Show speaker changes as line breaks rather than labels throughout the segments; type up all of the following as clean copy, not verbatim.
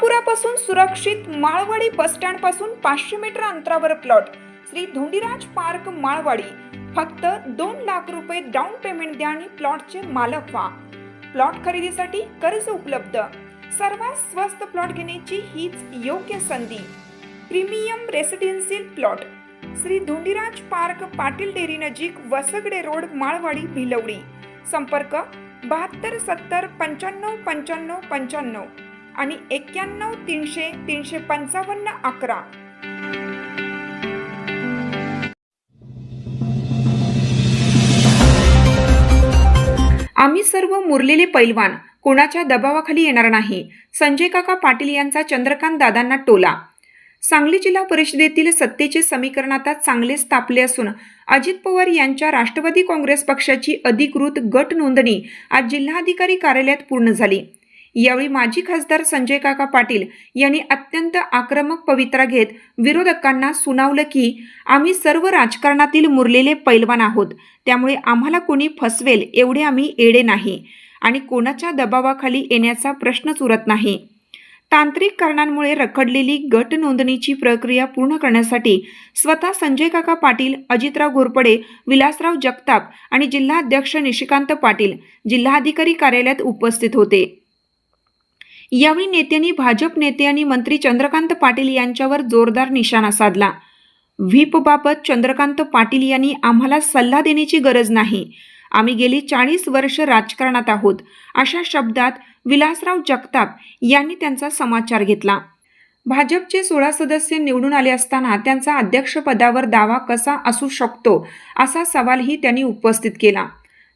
सोलापुरापासून सुरक्षित Malwadi bus stand पासून 500 metre अंतरावर प्लॉट श्री धोंडीराज पार्क माळवाडी। फक्त 2 लाख रुपये डाऊन पेमेंट द्या आणि प्लॉटचे मालक व्हा। प्लॉट खरेदीसाठी कर्ज उपलब्ध। सर्वात स्वस्त प्लॉट घेण्याची हीच योग्य संधी। Premium residential plot Shri Dhondiraj park, Patil dairy नजीक, वसगडे रोड, माळवाडी, भिलवडी। संपर्क 72 70 95 95 95 आणि 91 300 355 11। आम्ही सर्व मुरलेले पैलवान, कोणाच्या दबावाखाली येणार नाही। संजय काका पाटील यांचा चंद्रकांत दादांना टोला। सांगली जिल्हा परिषदेतील सत्तेचे समीकरण आता चांगलेच तापले असून अजित पवार यांच्या राष्ट्रवादी काँग्रेस पक्षाची अधिकृत गट नोंदणी आज जिल्हाधिकारी कार्यालयात पूर्ण झाली। यावेळी माजी खासदार संजय काका पाटील यांनी अत्यंत आक्रमक पवित्रा घेत विरोधकांना सुनावलं की आम्ही सर्व राजकारणातील मुरलेले पैलवान आहोत, त्यामुळे आम्हाला कोणी फसवेल एवढे आम्ही येडे नाही आणि कोणाच्या दबावाखाली येण्याचा प्रश्नच उरत नाही। तांत्रिक कारणांमुळे रखडलेली गट नोंदणीची प्रक्रिया पूर्ण करण्यासाठी स्वतः संजय काका पाटील, अजितराव घोरपडे, विलासराव जगताप आणि जिल्हाध्यक्ष निशिकांत पाटील जिल्हाधिकारी कार्यालयात उपस्थित होते। यावेळी नेत्यांनी भाजप नेते आणि मंत्री चंद्रकांत पाटील यांच्यावर जोरदार निशाणा साधला। व्हीपबाबत चंद्रकांत पाटील यांनी आम्हाला सल्ला देण्याची गरज नाही, आम्ही गेली 40 वर्ष राजकारणात आहोत, अशा शब्दात विलासराव जगताप यांनी त्यांचा समाचार घेतला। भाजपचे 16 सदस्य निवडून आले असताना त्यांचा अध्यक्षपदावर दावा कसा असू शकतो असा सवालही त्यांनी उपस्थित केला।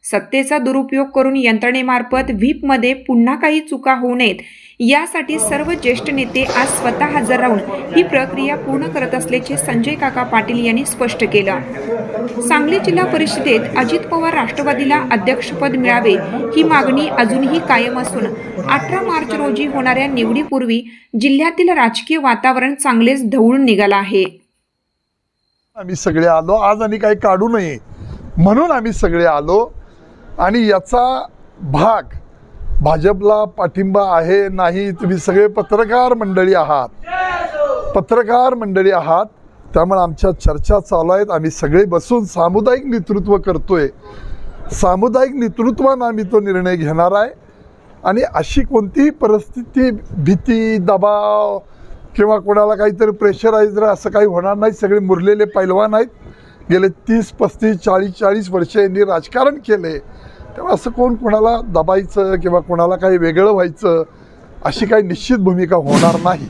सत्तेचा दुरुपयोग करून यंत्रणेमार्फत व्हीपमध्ये पुन्हा काही चुका होऊ नयेत यासाठी सर्व ज्येष्ठ नेते आज स्वतः हजर राहून ही प्रक्रिया पूर्ण करत असल्याचे संजय काका पाटील यांनी स्पष्ट केलं। सांगली जिल्हा परिषदेत अजित पवार राष्ट्रवादीला अध्यक्षपद मिळावे ही मागणी अजूनही कायम असून 18 मार्च रोजी होणाऱ्या निवडीपूर्वी जिल्ह्यातील राजकीय वातावरण चांगलेच ढवळून निघालं आहे।
आम्ही सगळे आलो आज आणि काही काढू नये म्हणून आम्ही सगळे आलो आणि याचा भाग भाजपला पाठिंबा आहे नाही। तुम्ही सगळे पत्रकार मंडळी आहात, त्यामुळे आमच्या चर्चा चालू आहेत। आम्ही सगळे बसून सामुदायिक नेतृत्व करतोय, सामुदायिक नेतृत्वाने आम्ही तो निर्णय घेणार आहे आणि अशी कोणतीही परिस्थिती, भीती, दबाव किंवा कोणाला काहीतरी प्रेशराईज असं काही होणार नाही। सगळे मुरलेले पैलवान आहेत, गेले 30 35 40 वर्ष यांनी राजकारण केले, तेव्हा असं कोणाला दबायचं किंवा कोणाला काही वेगळं व्हायचं अशी काही निश्चित भूमिका होणार नाही।